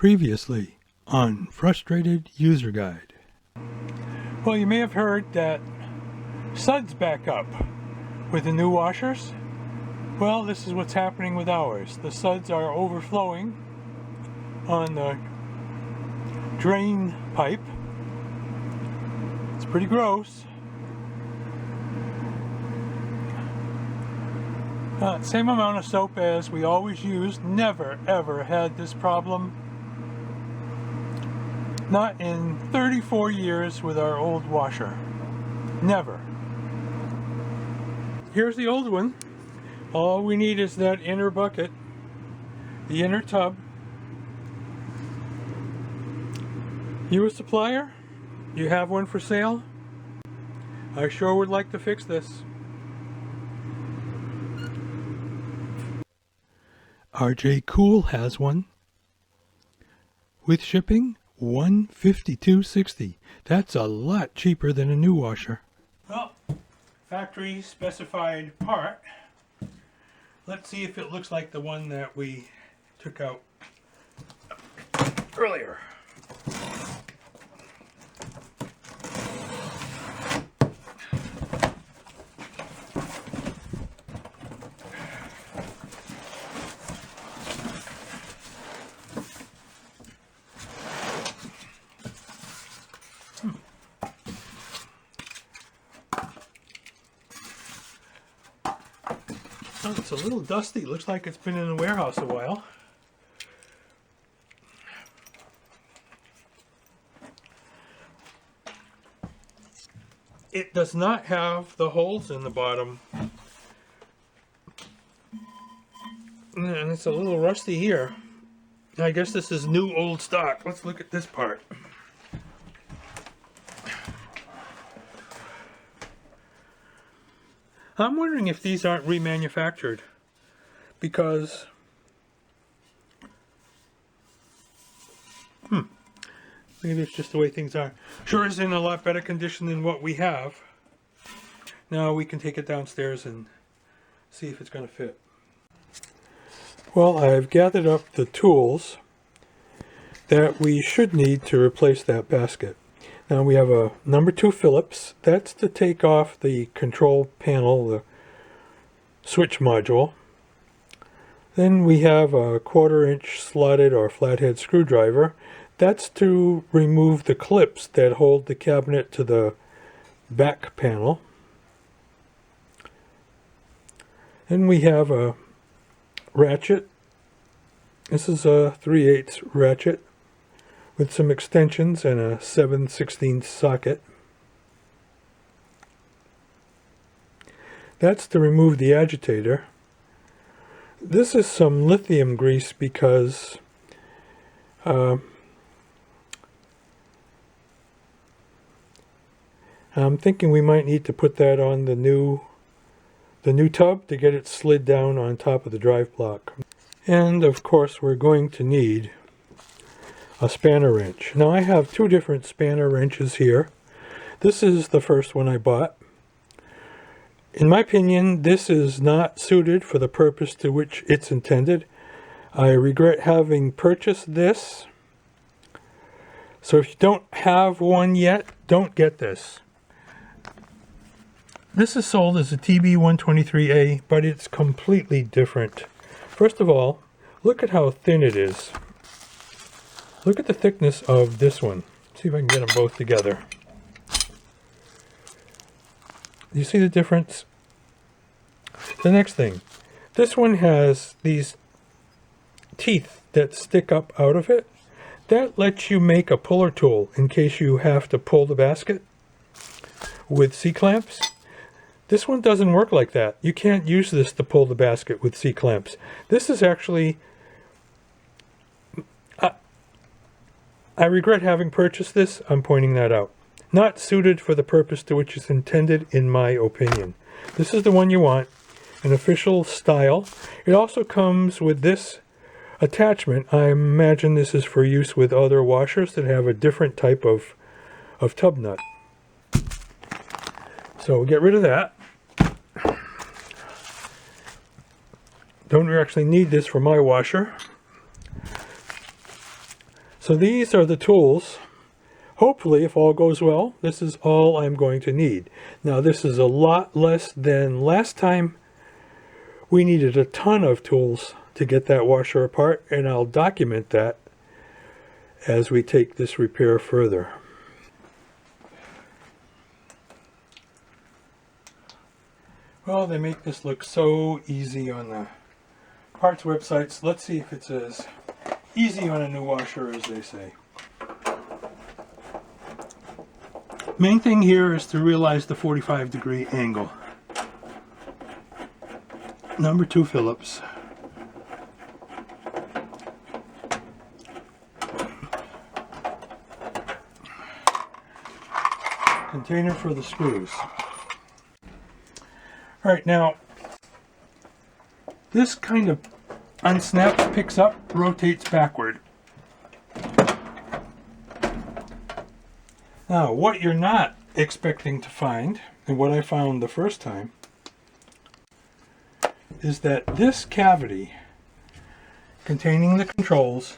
Previously on Frustrated User Guide. Well, you may have heard that suds back up with the new washers. Well, this is what's happening with ours. The suds are overflowing on the drain pipe. It's pretty gross. Same amount of soap as we always use. Never ever had this problem. Not in 34 years with our old washer. Never. Here's the old one. All we need is that inner bucket, the inner tub. You a supplier? You have one for sale? I sure would like to fix this. RJ Cool has one. With shipping, $152.60. That's a lot cheaper than a new washer. Well, factory specified part. Let's see if it looks like the one that we took out earlier. Oh, it's a little dusty. Looks like it's been in the warehouse a while. It does not have the holes in the bottom. And it's a little rusty here. I guess this is new old stock. Let's look at this part. I'm wondering if these aren't remanufactured, because maybe it's just the way things are. Sure is in a lot better condition than what we have. Now we can take it downstairs and see if it's going to fit. Well, I've gathered up the tools that we should need to replace that basket. Now we have a number 2 Phillips. That's to take off the control panel, the switch module. Then we have a 1/4-inch slotted or flathead screwdriver. That's to remove the clips that hold the cabinet to the back panel. Then we have a ratchet. This is a 3/8 ratchet with some extensions and a 7/16 socket. That's to remove the agitator. This is some lithium grease because I'm thinking we might need to put that on the new tub to get it slid down on top of the drive block. And of course we're going to need a spanner wrench. Now I have 2 different spanner wrenches here. This is the first one I bought. In my opinion, this is not suited for the purpose to which it's intended. I regret having purchased this. So if you don't have one yet, don't get this. This is sold as a TB123A, but it's completely different. First of all, look at how thin it is. Look at the thickness of this one. See if I can get them both together. Do you see the difference? The next thing. This one has these teeth that stick up out of it. That lets you make a puller tool in case you have to pull the basket with C-clamps. This one doesn't work like that. You can't use this to pull the basket with C-clamps. This is actually... I regret having purchased this. I'm pointing that out. Not suited for the purpose to which it's intended, in my opinion. This is the one you want, an official style. It also comes with this attachment. I imagine this is for use with other washers that have a different type of tub nut. So we'll get rid of that. Don't actually need this for my washer. So these are the tools. Hopefully, if all goes well, this is all I'm going to need. Now, this is a lot less than last time. We needed a ton of tools to get that washer apart, and I'll document that as we take this repair further. Well, they make this look so easy on the parts websites. Let's see if it's as easy on a new washer as they say. Main thing here is to realize the 45-degree angle. Number 2 Phillips. Container for the screws. Alright, now this kind of unsnaps, picks up, rotates backward. Now, what you're not expecting to find, and what I found the first time, is that this cavity containing the controls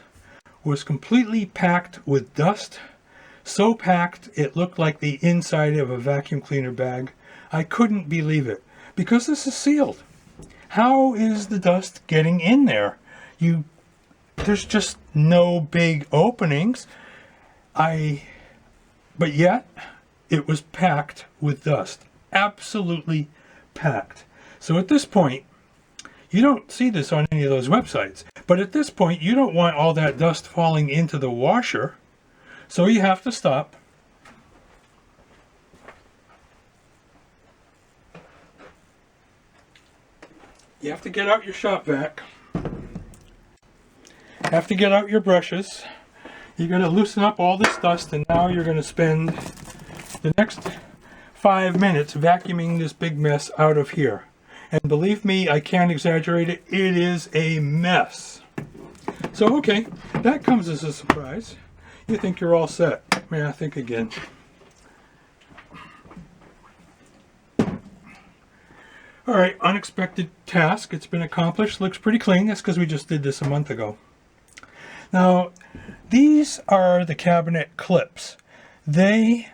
was completely packed with dust. So packed it looked like the inside of a vacuum cleaner bag. I couldn't believe it, because this is sealed. How is the dust getting in there? There's just no big openings. But yet it was packed with dust. Absolutely packed. So at this point, you don't see this on any of those websites, but at this point you don't want all that dust falling into the washer, so you have to stop. You have to get out your shop vac. Have to get out your brushes. You're going to loosen up all this dust, and now you're going to spend the next 5 minutes vacuuming this big mess out of here. And believe me, I can't exaggerate it, it is a mess. So okay, that comes as a surprise. You think you're all set. Yeah, think again. Alright, unexpected task. It's been accomplished. Looks pretty clean. That's because we just did this a month ago. Now, these are the cabinet clips. They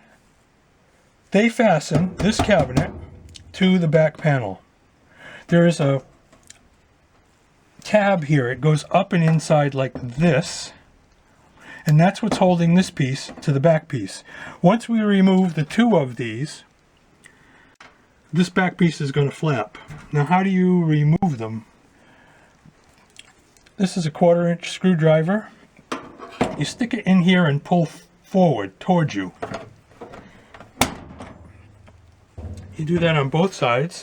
fasten this cabinet to the back panel. There is a tab here. It goes up and inside like this. And that's what's holding this piece to the back piece. Once we remove the 2 of these, this back piece is going to flap. Now, how do you remove them? This is a 1/4-inch screwdriver. You stick it in here and pull forward towards you. You do that on both sides.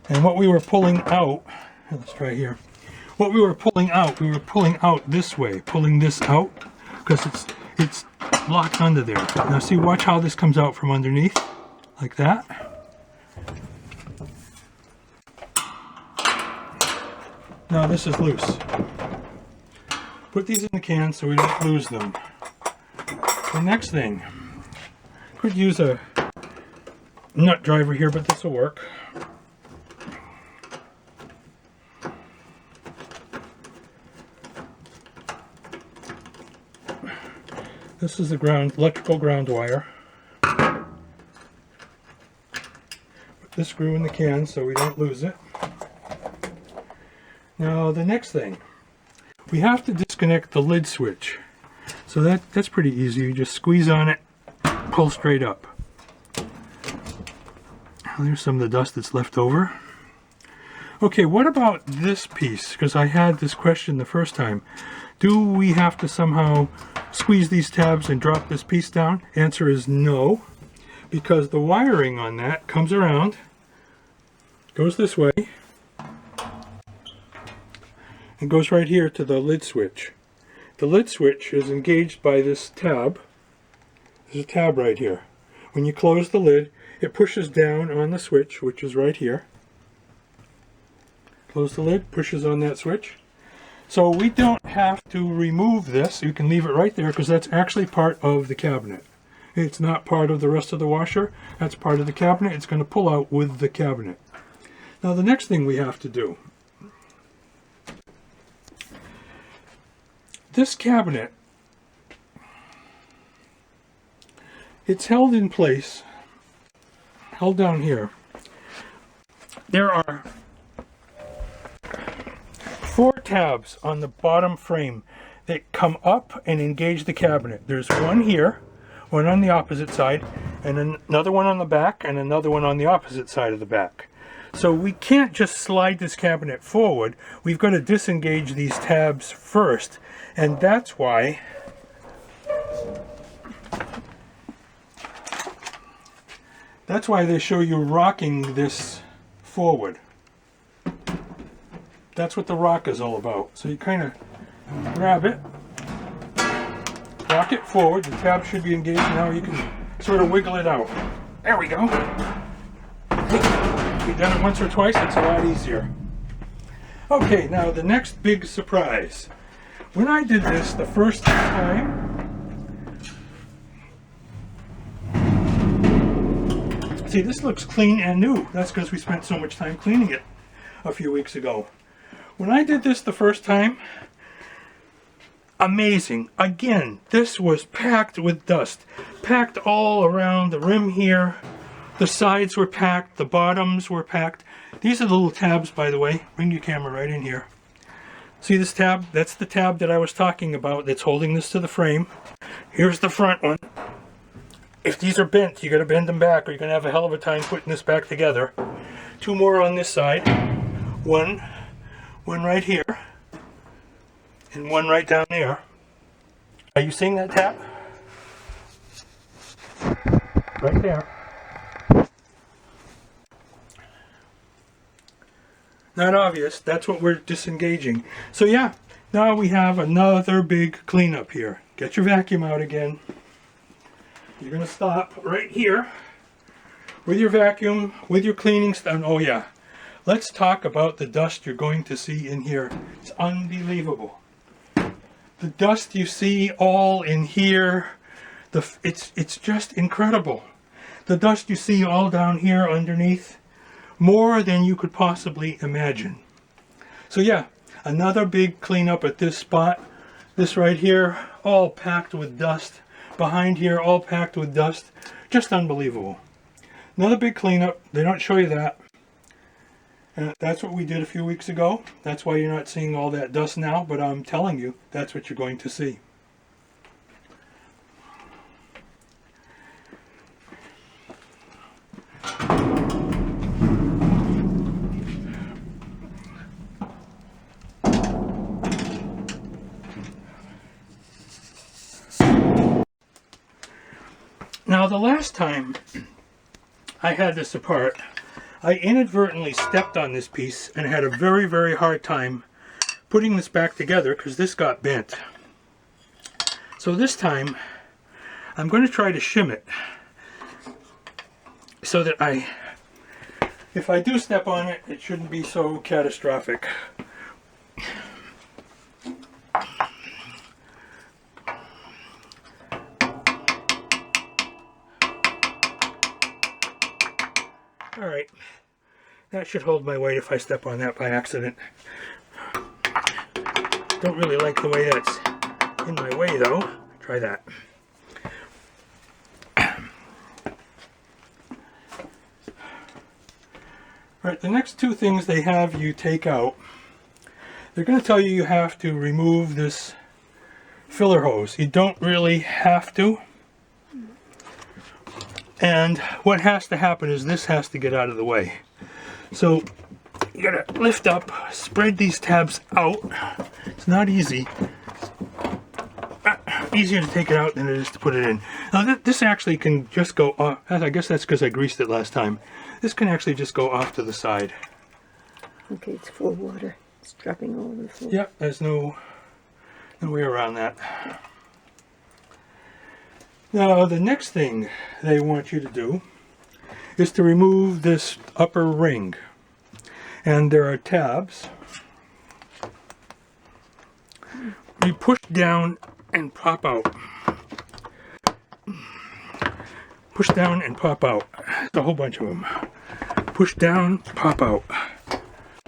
And what we were pulling out, let's try here. What we were pulling out this way, pulling this out, because it's locked under there. Now see, watch how this comes out from underneath, like that. Now this is loose. Put these in the can so we don't lose them. The next thing, could use a nut driver here, but this will work. This is the electrical ground wire. Put this screw in the can so we don't lose it. Now the next thing, we have to disconnect the lid switch. So that's pretty easy. You just squeeze on it, pull straight up. There's some of the dust that's left over. Okay, what about this piece? Because I had this question the first time. Do we have to somehow squeeze these tabs and drop this piece down? Answer is no, because the wiring on that comes around, goes this way, and goes right here to the lid switch. The lid switch is engaged by this tab. There's a tab right here. When you close the lid, it pushes down on the switch, which is right here. Close the lid, pushes on that switch. So we don't have to remove this. You can leave it right there because that's actually part of the cabinet. It's not part of the rest of the washer. That's part of the cabinet. It's going to pull out with the cabinet. Now the next thing we have to do, this cabinet, it's held in place, held down here. There are 4 tabs on the bottom frame that come up and engage the cabinet. There's one here, one on the opposite side, and another one on the back, and another one on the opposite side of the back. So we can't just slide this cabinet forward. We've got to disengage these tabs first, and that's why they show you rocking this forward. That's what the rock is all about. So you kind of grab it, rock it forward, the tab should be engaged. Now you can sort of wiggle it out. There we go. We've done it once or twice, it's a lot easier. Okay, now the next big surprise. When I did this the first time, see, this looks clean and new. That's because we spent so much time cleaning it a few weeks ago. When I did this the first time, amazing. Again, this was packed with dust. Packed all around the rim here. The sides were packed. The bottoms were packed. These are the little tabs, by the way. Bring your camera right in here. See this tab? That's the tab that I was talking about that's holding this to the frame. Here's the front one. If these are bent, you got to bend them back or you're going to have a hell of a time putting this back together. 2 more on this side. One right here. And one right down there. Are you seeing that tab? Right there. Not obvious. That's what we're disengaging. So yeah, now we have another big cleanup here. Get your vacuum out again. You're going to stop right here with your vacuum, with your cleaning stuff. Oh yeah, let's talk about the dust you're going to see in here. It's unbelievable. The dust you see all in here, it's just incredible. The dust you see all down here underneath, more than you could possibly imagine. So yeah, another big cleanup at this spot. This right here, all packed with dust. Behind here, all packed with dust. Just unbelievable. Another big cleanup. They don't show you that. And that's what we did a few weeks ago. That's why you're not seeing all that dust now, but I'm telling you, that's what you're going to see. Now the last time I had this apart, I inadvertently stepped on this piece and had a very, very hard time putting this back together because this got bent. So this time I'm going to try to shim it so that if I do step on it, it shouldn't be so catastrophic. Alright, that should hold my weight if I step on that by accident. Don't really like the way that's in my way though. Try that. Alright, the next 2 things they have you take out, they're going to tell you have to remove this filler hose. You don't really have to. And what has to happen is this has to get out of the way. So you gotta lift up, spread these tabs out. It's not easy. Easier to take it out than it is to put it in. Now this actually can just go off. I guess that's because I greased it last time. This can actually just go off to the side. Okay, it's full of water. It's dropping all over the floor. Yep, there's no way around that. Now the next thing they want you to do is to remove this upper ring. And there are tabs. You push down and pop out. Push down and pop out. There's a whole bunch of them. Push down, pop out.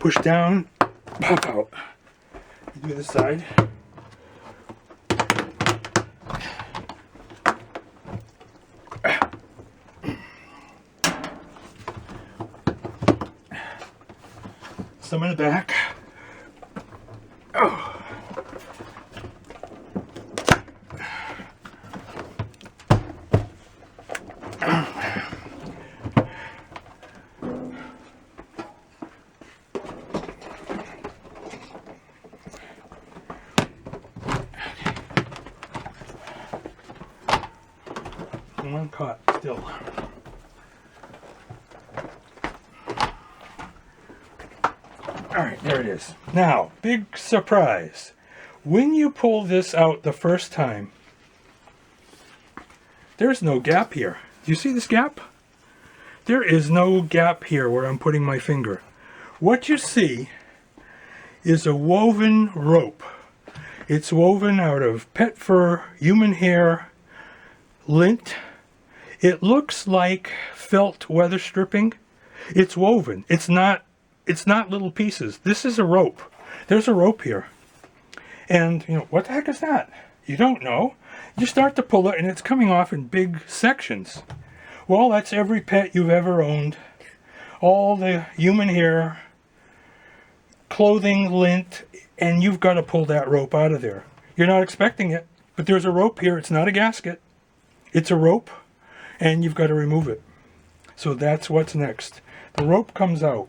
push down, pop out. You do this side. Some in the back. Oh. One caught still. Alright, there it is. Now, big surprise. When you pull this out the first time, there's no gap here. Do you see this gap? There is no gap here where I'm putting my finger. What you see is a woven rope. It's woven out of pet fur, human hair, lint. It looks like felt weather stripping. It's woven. It's not little pieces. This is a rope. There's a rope here. And, you know, what the heck is that? You don't know. You start to pull it and it's coming off in big sections. Well, that's every pet you've ever owned. All the human hair, clothing, lint, and you've got to pull that rope out of there. You're not expecting it, but there's a rope here. It's not a gasket. It's a rope, and you've got to remove it. So that's what's next. The rope comes out.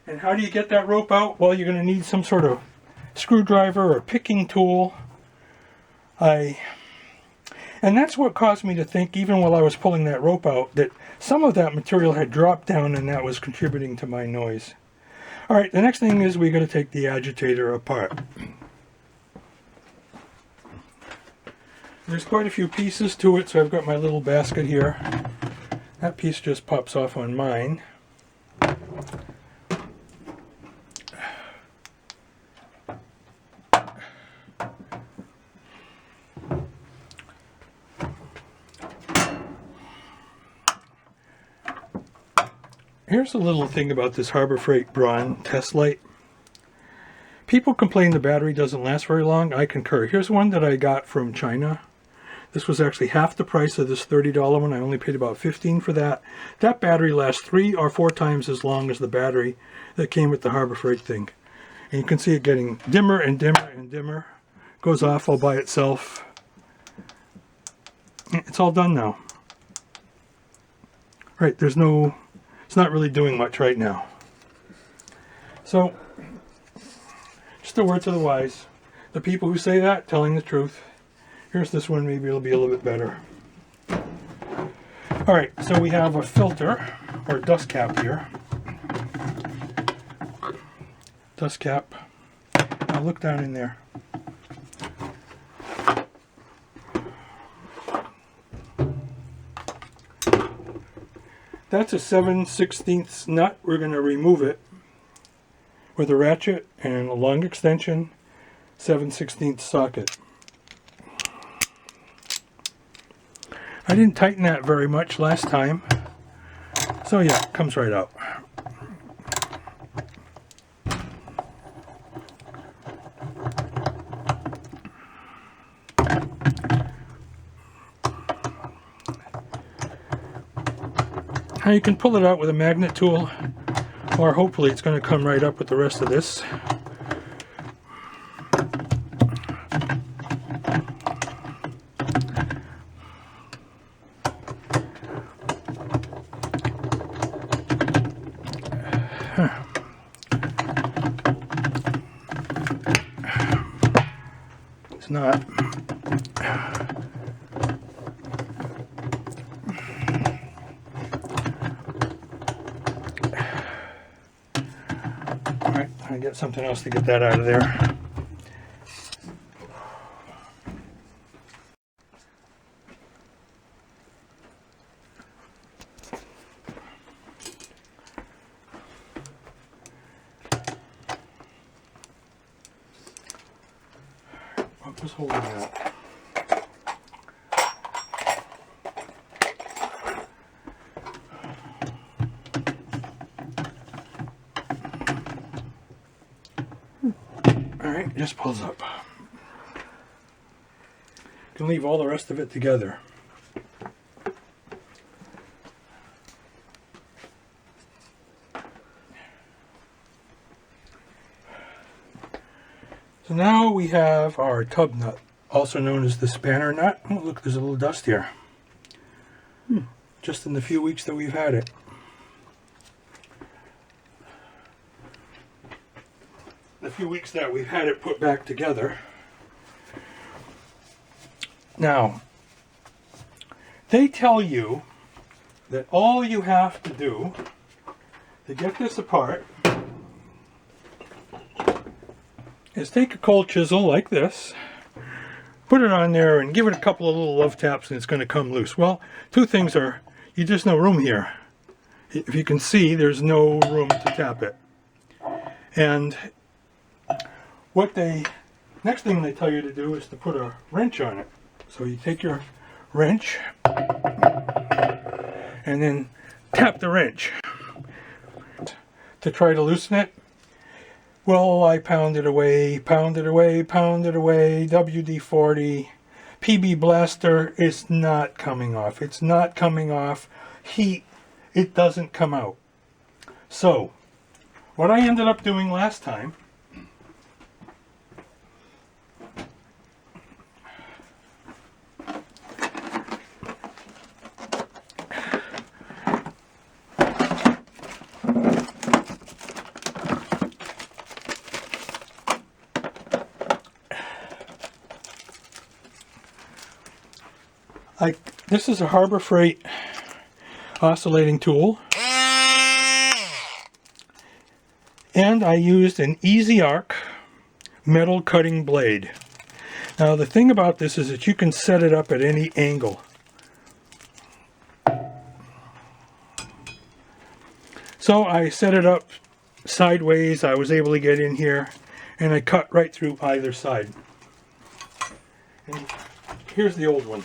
And how do you get that rope out? Well, you're going to need some sort of screwdriver or picking tool. And that's what caused me to think, even while I was pulling that rope out, that some of that material had dropped down and that was contributing to my noise. Alright, the next thing is we got to take the agitator apart. There's quite a few pieces to it, so I've got my little basket here. That piece just pops off on mine. Here's a little thing about this Harbor Freight Braun test light. People complain the battery doesn't last very long. I concur. Here's one that I got from China. This was actually half the price of this $30 one. I only paid about $15 for that. That battery lasts 3 or 4 times as long as the battery that came with the Harbor Freight thing. And you can see it getting dimmer and dimmer and dimmer. Goes off all by itself. It's all done now. Right, there's no... It's not really doing much right now. So, just a word to the wise. The people who say that, telling the truth. Here's this one, maybe it'll be a little bit better. Alright, so we have a filter, or dust cap here. Dust cap. Now look down in there. That's a 7/16 nut. We're going to remove it with a ratchet and a long extension 7/16 socket. I didn't tighten that very much last time, so yeah, it comes right out. Now you can pull it out with a magnet tool, or hopefully it's going to come right up with the rest of this. It's not. I get something else to get that out of there. What was holding that? it just pulls up. You can leave all the rest of it together. So now we have our tub nut, also known as the spanner nut. Oh, look, there's a little dust here. Just in the few weeks that we've had it. The few weeks that we've had it put back together. Now, they tell you that all you have to do to get this apart is take a cold chisel like this, put it on there and give it a couple of little love taps and it's going to come loose. Well, two things are, there's no room here. If you can see, there's no room to tap it. And next thing they tell you to do is to put a wrench on it. So you take your wrench and then tap the wrench to try to loosen it. Well, I pounded away, WD-40, PB Blaster, it's not coming off. It's not coming off. Heat, it doesn't come out. So, what I ended up doing last time, this is a Harbor Freight oscillating tool, and I used an Easy Arc metal cutting blade. Now the thing about this is that you can set it up at any angle. So I set it up sideways. I was able to get in here and I cut right through either side. And here's the old one.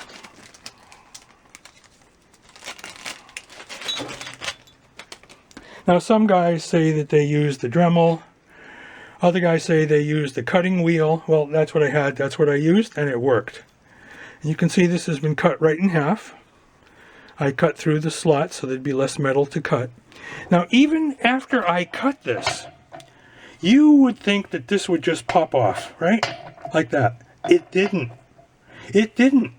Now some guys say that they use the Dremel, other guys say they use the cutting wheel. Well, that's what I had, that's what I used, and it worked. And you can see this has been cut right in half. I cut through the slot so there'd be less metal to cut. Now even after I cut this, you would think that this would just pop off, right? Like that. It didn't. It didn't.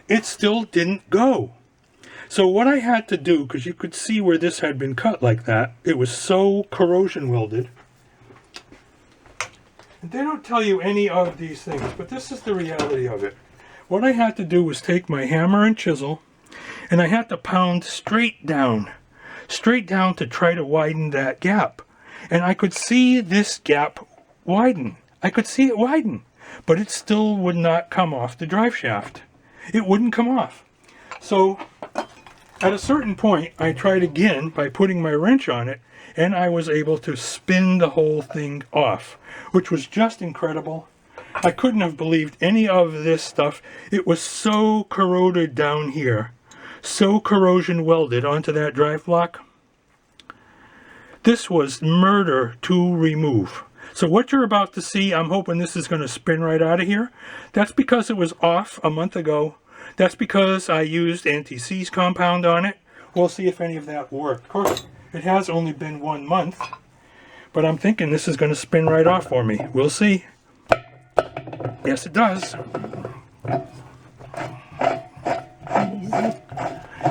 It still didn't go. So what I had to do, because you could see where this had been cut like that, it was so corrosion welded. And they don't tell you any of these things, but this is the reality of it. What I had to do was take my hammer and chisel, and I had to pound straight down to try to widen that gap. And I could see this gap widen. I could see it widen, but it still would not come off the drive shaft. It wouldn't come off. So at a certain point, I tried again by putting my wrench on it, and I was able to spin the whole thing off, which was just incredible. I couldn't have believed any of this stuff. It was so corroded down here, so corrosion welded onto that drive block. This was murder to remove. So what you're about to see, I'm hoping this is going to spin right out of here. That's because it was off a month ago. That's because I used anti-seize compound on it. We'll see if any of that worked. Of course, it has only been 1 month, but I'm thinking this is going to spin right off for me. We'll see. Yes, it does.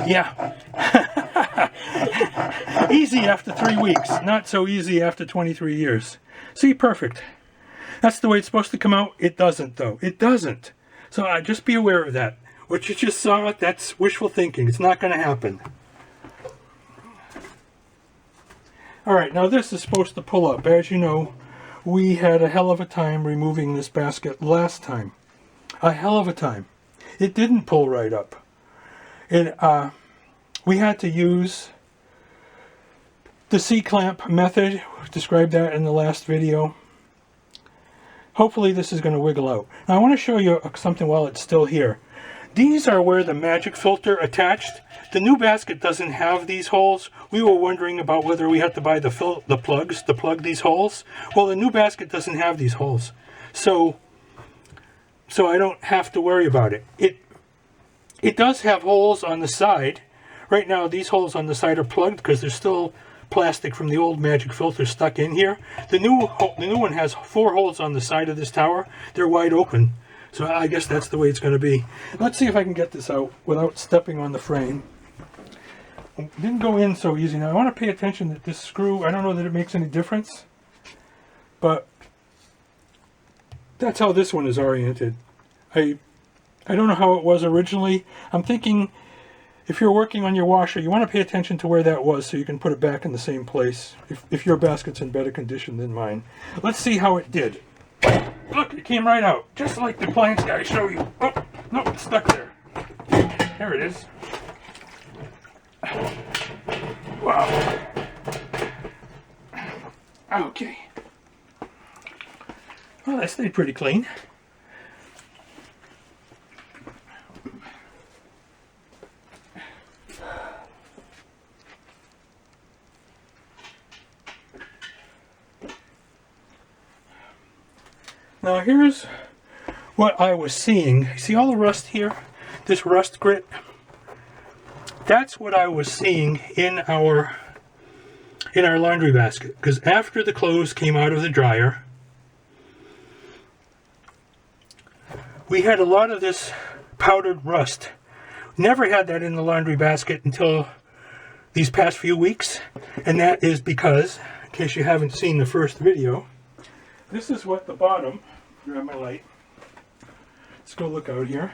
Yeah. Easy after 3 weeks. Not so easy after 23 years. See, perfect. That's the way it's supposed to come out. It doesn't, though. It doesn't. So just be aware of that. What you just saw, that's wishful thinking. It's not going to happen. Alright, now this is supposed to pull up. As you know, we had a hell of a time removing this basket last time. A hell of a time. It didn't pull right up. We had to use the C-clamp method. Described that in the last video. Hopefully this is going to wiggle out. Now I want to show you something while it's still here. These are where the magic filter attached. The new basket doesn't have these holes. We were wondering about whether we had to buy the plugs to plug these holes. Well, the new basket doesn't have these holes. so I don't have to worry about it. It does have holes on the side. Right now these holes on the side are plugged because there's still plastic from the old magic filter stuck in here. The new one has 4 holes on the side of this tower. They're wide open, so I guess that's the way it's going to be. Let's see if I can get this out without stepping on the frame. It didn't go in so easy. Now I want to pay attention that this screw, I don't know that it makes any difference, but that's how this one is oriented. I don't know how it was originally. I'm thinking if you're working on your washer, you want to pay attention to where that was so you can put it back in the same place if your basket's in better condition than mine. Let's see how it did. Look, it came right out, just like the appliance guy showed you. Oh, no, it's stuck there. There it is. Wow. Okay. Well, that stayed pretty clean. Now here's what I was seeing. See all the rust here? This rust grit? That's what I was seeing in our laundry basket. Because after the clothes came out of the dryer, we had a lot of this powdered rust. Never had that in the laundry basket until these past few weeks. And that is because, in case you haven't seen the first video, this is what the bottom, grab my light, let's go look out here.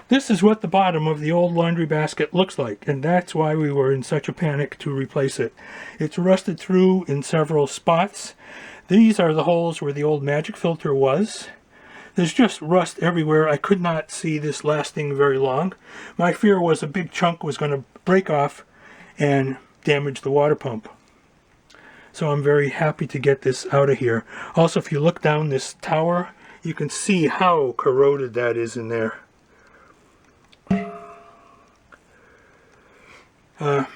This is what the bottom of the old laundry basket looks like, and that's why we were in such a panic to replace it. It's rusted through in several spots. These are the holes where the old magic filter was. There's just rust everywhere. I could not see this lasting very long. My fear was a big chunk was going to break off and damage the water pump. So I'm very happy to get this out of here. Also, if you look down this tower, you can see how corroded that is in there. Alright,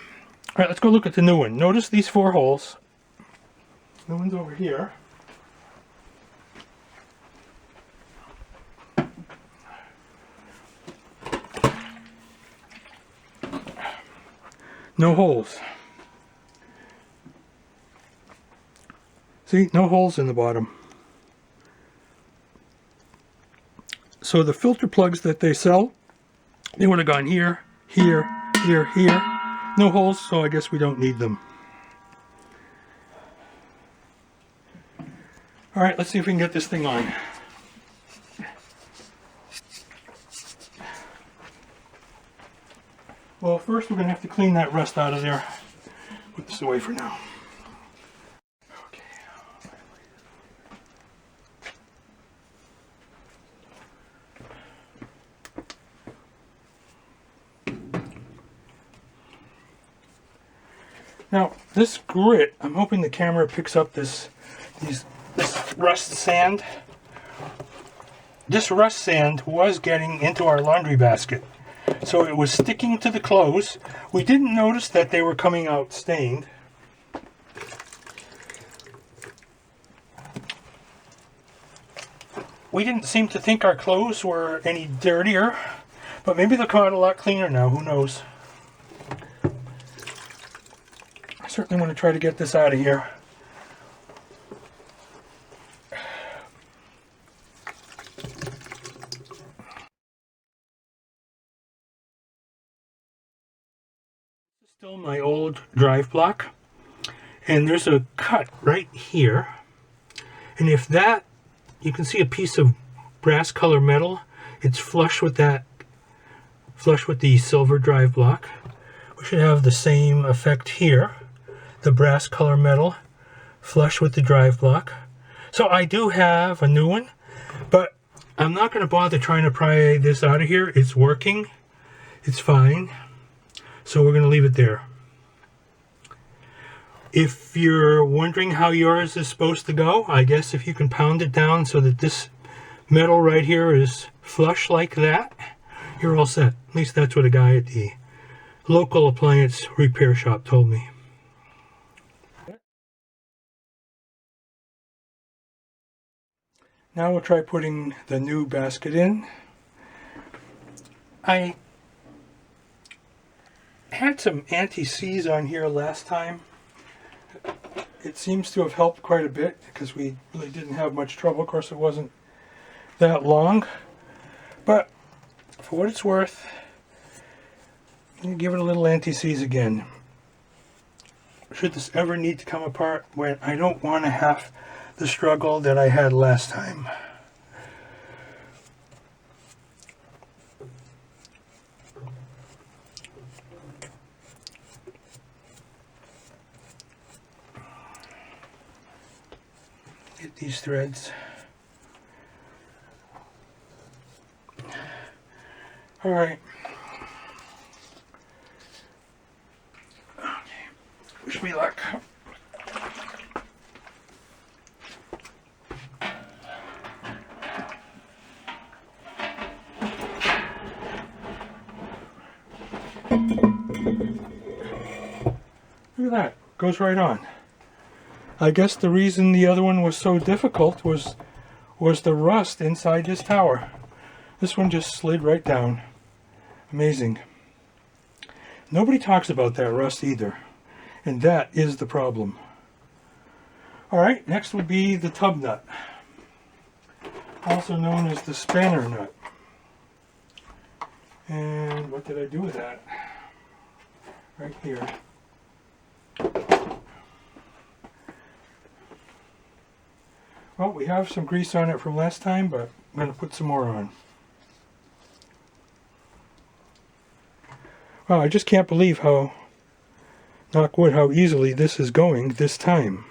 let's go look at the new one. Notice these 4 holes. The one's over here. No holes. See, no holes in the bottom. So the filter plugs that they sell, they would have gone here, here, here, here. No holes, so I guess we don't need them. Alright, let's see if we can get this thing on. Well, first we're going to have to clean that rust out of there. Put this away for now. Okay. Now, this grit, I'm hoping the camera picks up this rust sand. This rust sand was getting into our laundry basket. So it was sticking to the clothes. We didn't notice that they were coming out stained. We didn't seem to think our clothes were any dirtier, but maybe they'll come out a lot cleaner now, who knows. I certainly want to try to get this out of here. Still my old drive block, and there's a cut right here, and if that, you can see a piece of brass color metal. It's flush with that, flush with the silver drive block. We should have the same effect here, the brass color metal flush with the drive block. So I do have a new one, but I'm not going to bother trying to pry this out of here. It's working, it's fine. So we're going to leave it there. If you're wondering how yours is supposed to go, I guess if you can pound it down so that this metal right here is flush like that, you're all set. At least that's what a guy at the local appliance repair shop told me. Now we'll try putting the new basket in. I had some anti-seize on here last time. It seems to have helped quite a bit because we really didn't have much trouble. Of course, it wasn't that long, but for what it's worth, I'm going to give it a little anti-seize again. Should this ever need to come apart, when I don't want to have the struggle that I had last time. Get these threads. All right. Okay. Wish me luck. Look at that. Goes right on. I guess the reason the other one was so difficult was the rust inside this tower. This one just slid right down. Amazing. Nobody talks about that rust either. And that is the problem. Alright, next will be the tub nut. Also known as the spanner nut. And what did I do with that? Right here. Well, we have some grease on it from last time, but I'm going to put some more on. Wow, I just can't believe how, knock wood, how easily this is going this time.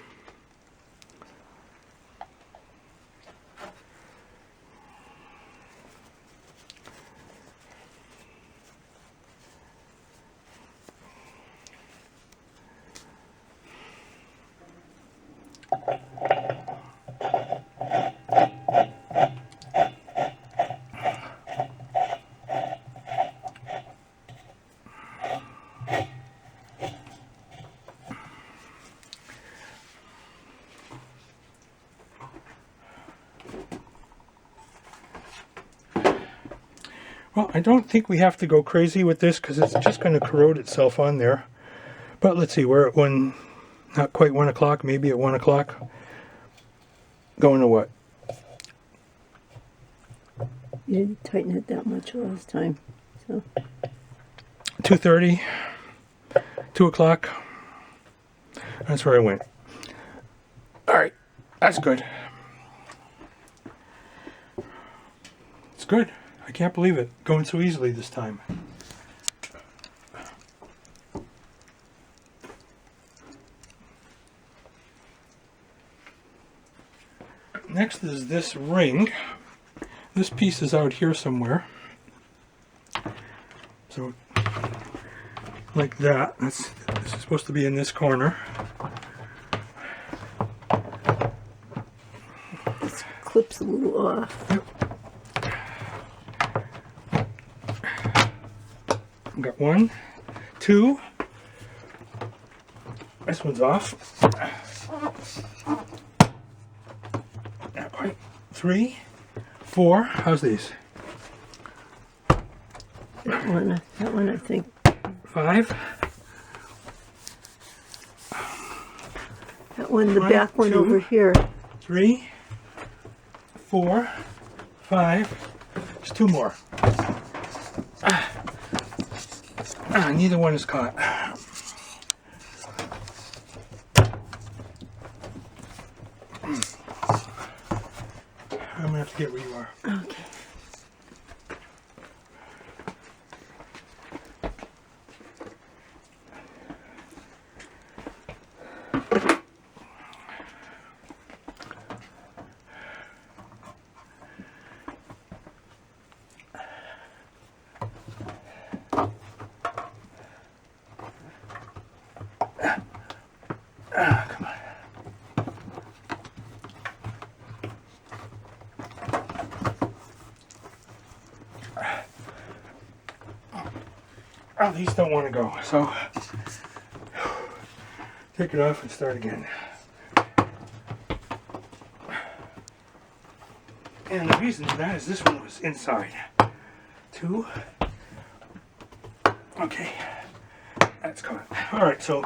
Well, I don't think we have to go crazy with this because it's just going to corrode itself on there. But let's see, we're at not quite 1 o'clock, maybe at 1 o'clock. Going to what? You didn't tighten it that much last time. So 2:30, 2 o'clock. That's where I went. Alright, that's good. It's good. I can't believe it, going so easily this time. Next is this ring. This piece is out here somewhere. So, like that. This is supposed to be in this corner. this clips a little off. Yep. Got 1, 2. This one's off. Not quite. 3, 4. How's these? That one I think. 5. That one, the 1, back one 2, over here. 3, 4, 5. There's 2 more. Neither one is caught. I'm gonna have to get where you are. Okay. Come on. Oh, these don't want to go, so take it off and start again. And the reason for that is this one was inside. 2. Okay, that's caught. All right, so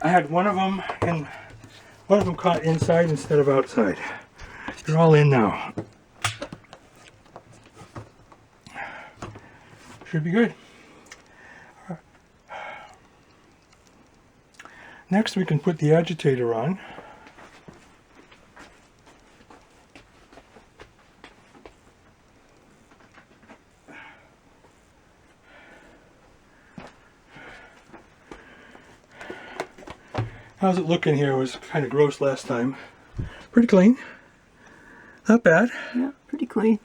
I had one of them caught inside instead of outside. They're all in now. Should be good. Next we can put the agitator on. How's it looking here? It was kind of gross last time. Pretty clean. Not bad. Yeah, pretty clean.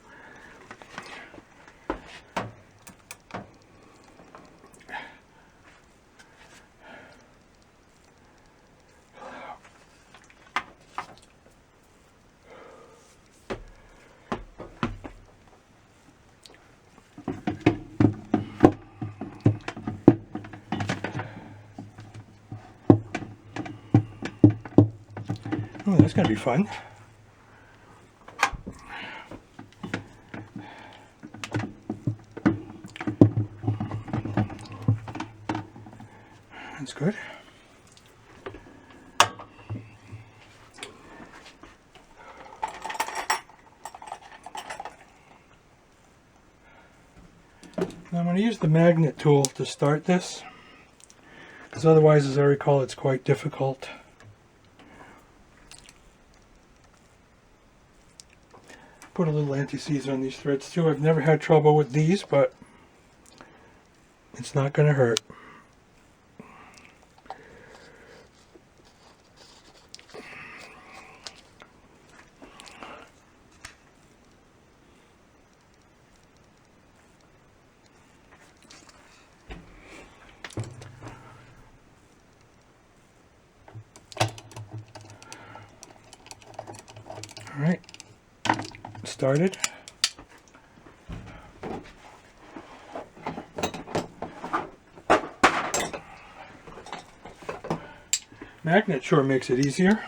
Oh, that's going to be fun. That's good. Now I'm going to use the magnet tool to start this, because otherwise, as I recall, it's quite difficult. Put a little anti-seize on these threads too. I've never had trouble with these, but it's not going to hurt. All right. Started. Magnet sure makes it easier.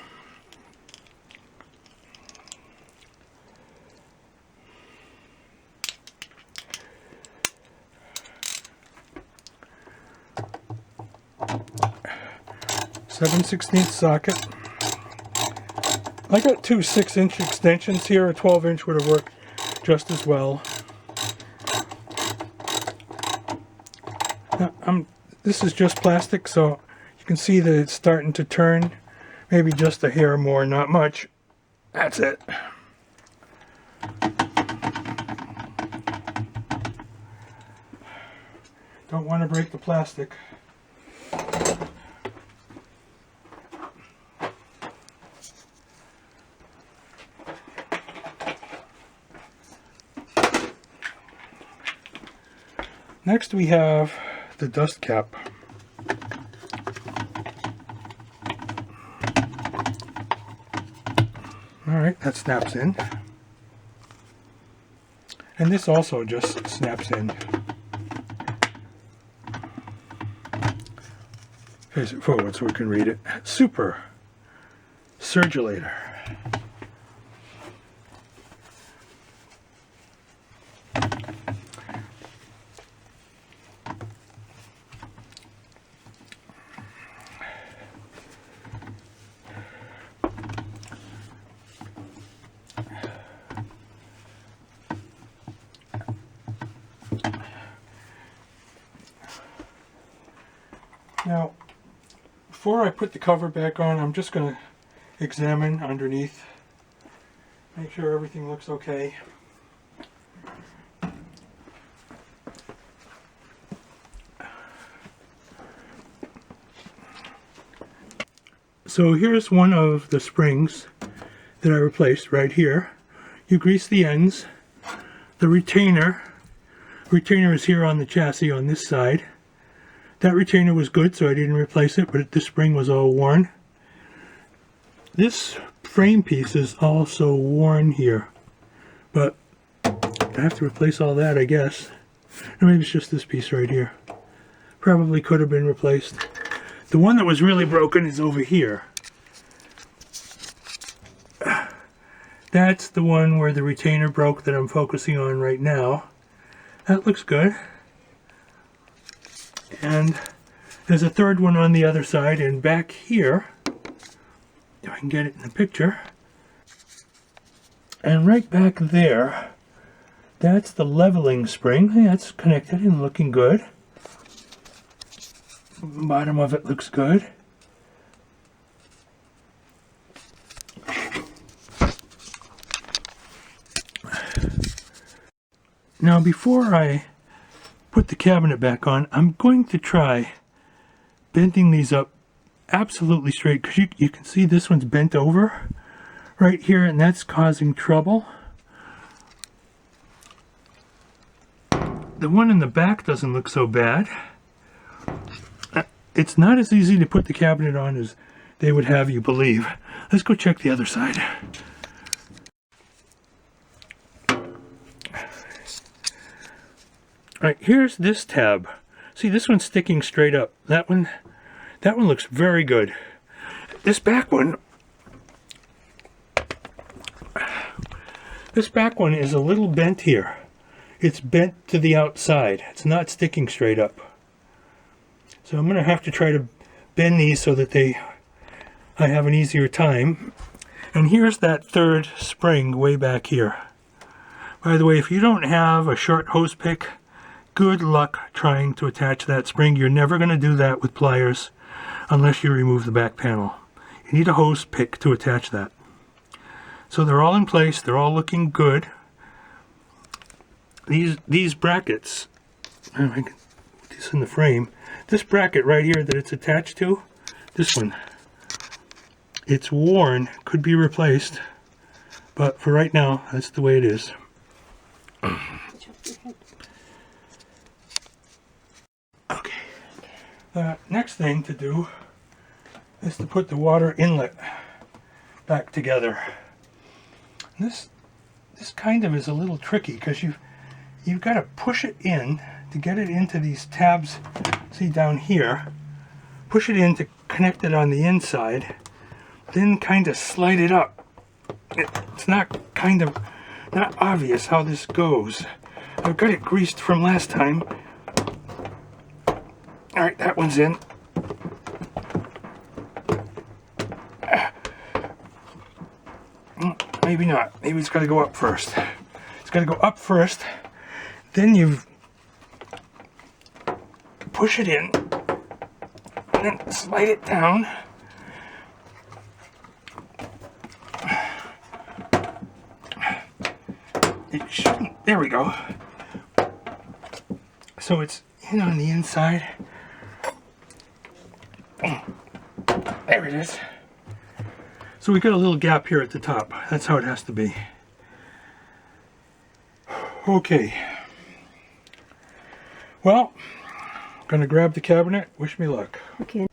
.7/16 socket. I got 2 6-inch extensions here. A 12-inch would have worked just as well. Now, this is just plastic, so you can see that it's starting to turn. Maybe just a hair more, not much. That's it. Don't want to break the plastic. Next we have the dust cap. Alright, that snaps in. And this also just snaps in. Face it forward so we can read it. Super Surgulator. Now, before I put the cover back on, I'm just going to examine underneath, make sure everything looks okay. So here's one of the springs that I replaced right here. You grease the ends. The retainer is here on the chassis on this side. That retainer was good, so I didn't replace it, but this spring was all worn. This frame piece is also worn here, but I have to replace all that, I guess. Or maybe it's just this piece right here. Probably could have been replaced. The one that was really broken is over here. That's the one where the retainer broke that I'm focusing on right now. That looks good. And there's a third one on the other side, and back here, if I can get it in the picture, and right back there, that's the leveling spring. Hey, that's connected and looking good. Bottom of it looks good. Now before I put the cabinet back on, I'm going to try bending these up absolutely straight, because you can see this one's bent over right here, and that's causing trouble. The one in the back doesn't look so bad. It's not as easy to put the cabinet on as they would have you believe. Let's go check the other side. Alright, here's this tab. See, this one's sticking straight up. That one looks very good. This back one is a little bent here. It's bent to the outside. It's not sticking straight up. So I'm going to have to try to bend these so that I have an easier time. And here's that third spring way back here. By the way, if you don't have a short hose pick, good luck trying to attach that spring. You're never going to do that with pliers unless you remove the back panel. You need a hose pick to attach that. So they're all in place. They're all looking good. These brackets, I can put this in the frame. This bracket right here that it's attached to, this one, it's worn, could be replaced, but for right now, that's the way it is. Okay. The next thing to do is to put the water inlet back together. This kind of is a little tricky, because you've got to push it in to get it into these tabs. See down here, push it in to connect it on the inside, then kind of slide it up. It's not obvious how this goes. I've got it greased from last time. Alright, that one's in. Maybe not. Maybe it's got to go up first. It's got to go up first. Then you push it in. And then slide it down. It shouldn't. There we go. So it's in on the inside. There it is. So we got a little gap here at the top. That's how it has to be. Okay. Well, I'm gonna grab the cabinet. Wish me luck. Okay.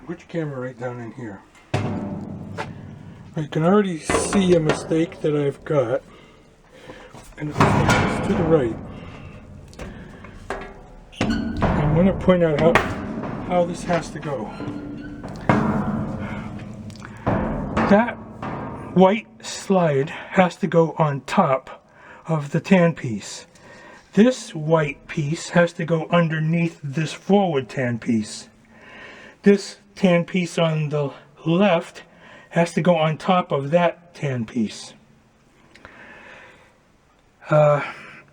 Which camera right down in here? I can already see a mistake that I've got, and it's to the right. I'm going to point out how this has to go. That white slide has to go on top of the tan piece. This white piece has to go underneath this forward tan piece. This tan piece on the left has to go on top of that tan piece. So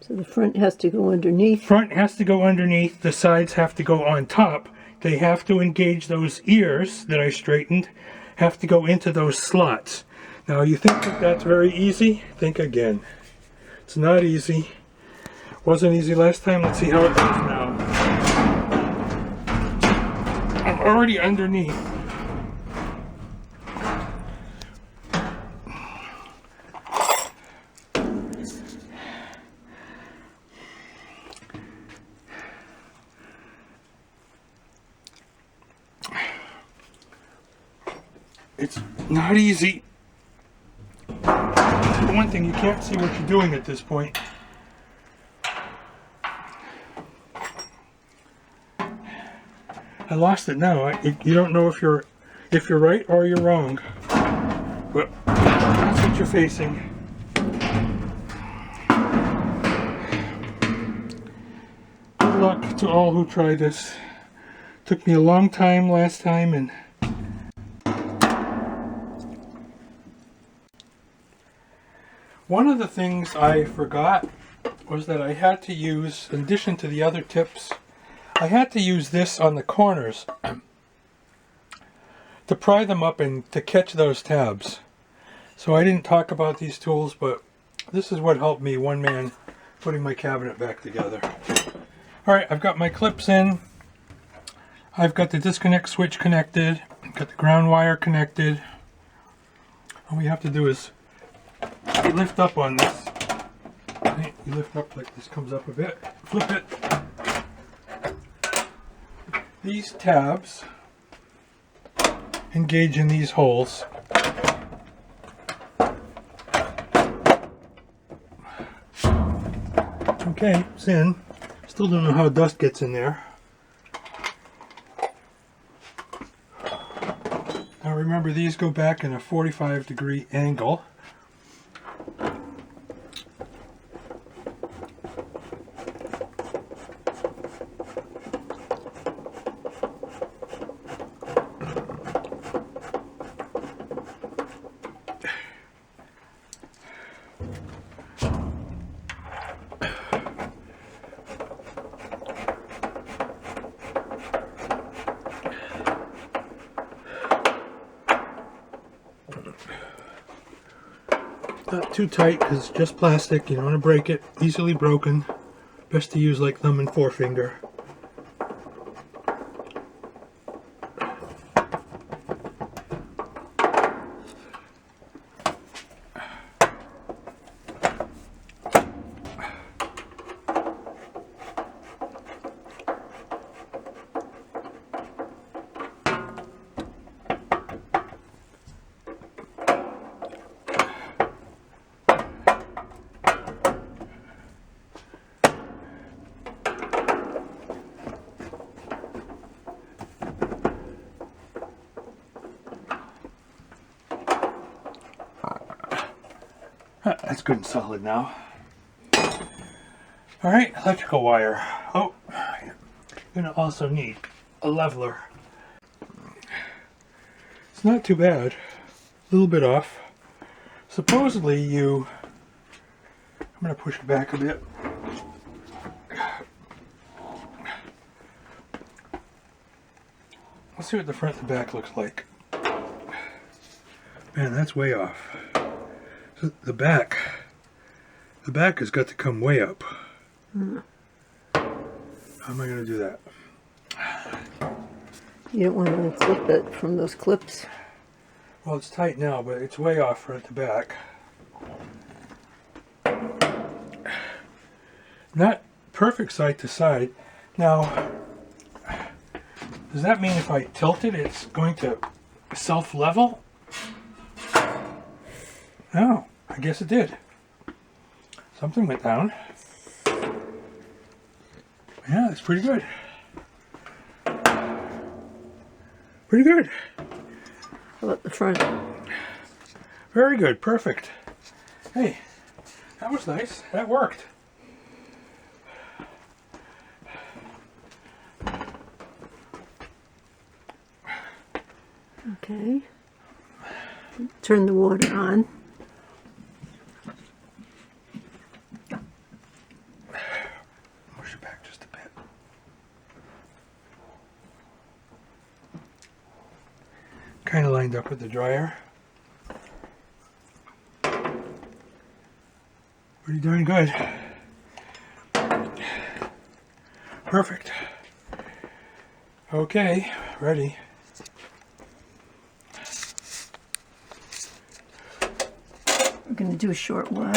the front has to go underneath. Front has to go underneath. The sides have to go on top. They have to engage those ears that I straightened, have to go into those slots. Now you think that that's very easy? Think again. It's not easy. Wasn't easy last time. Let's see how it goes now. I'm already underneath. It's not easy. For one thing, you can't see what you're doing at this point. I lost it now. You don't know if you're right or you're wrong. But that's what you're facing. Good luck to all who try this. Took me a long time last time, and one of the things I forgot was that I had to use, in addition to the other tips, I had to use this on the corners to pry them up and to catch those tabs. So I didn't talk about these tools, but this is what helped me, one man, putting my cabinet back together. Alright, I've got my clips in. I've got the disconnect switch connected. I've got the ground wire connected. All we have to do is you lift up on this. Right, you lift up like this, comes up a bit. Flip it. These tabs engage in these holes. Okay, it's in. Still don't know how dust gets in there. Now remember, these go back in a 45-degree angle. Not too tight because it's just plastic. You don't want to break it. Easily broken. Best to use like thumb and forefinger. That's good and solid now. Alright, electrical wire. Oh, you're going to also need a leveler. It's not too bad. A little bit off. Supposedly I'm going to push it back a bit. Let's see what the front and back looks like. Man, that's way off. The back has got to come way up. How am I going to do that? You don't want to clip it from those clips. Well, it's tight now, but it's way off front to back. Not perfect side to side. Now, does that mean if I tilt it, it's going to self-level? No. I guess it did. Something went down. Yeah, that's pretty good. Pretty good. How about the front? Very good. Perfect. Hey, that was nice. That worked. Okay. Turn the water on. Kind of lined up with the dryer. Pretty darn good. Perfect. Okay, ready. We're going to do a short wash.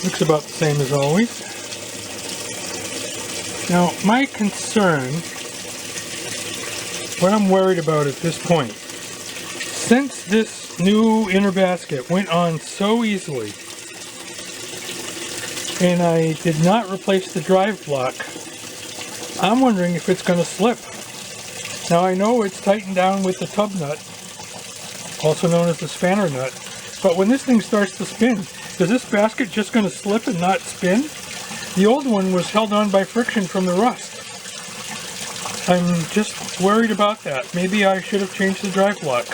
Looks about the same as always. Now, my concern, what I'm worried about at this point, since this new inner basket went on so easily, and I did not replace the drive block, I'm wondering if it's going to slip. Now, I know it's tightened down with the tub nut, also known as the spanner nut, but when this thing starts to spin, is this basket just going to slip and not spin? The old one was held on by friction from the rust. I'm just worried about that. Maybe I should have changed the drive block.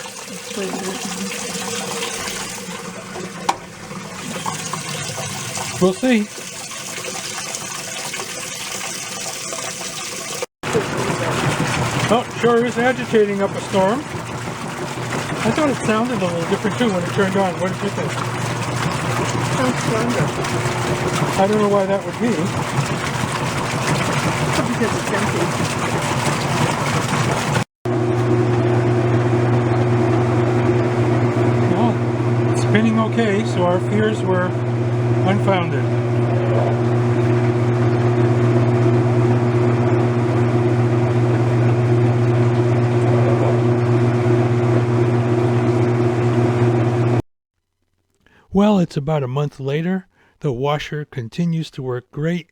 We'll see. Oh, sure is agitating up a storm. I thought it sounded a little different too when it turned on. What did you think? Sounds stronger. I don't know why that would be. Because it's empty. Well, it's spinning okay, so our fears were unfounded. Well, it's about a month later. The washer continues to work great.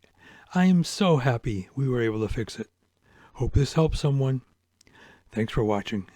I am so happy we were able to fix it. Hope this helps someone. Thanks for watching.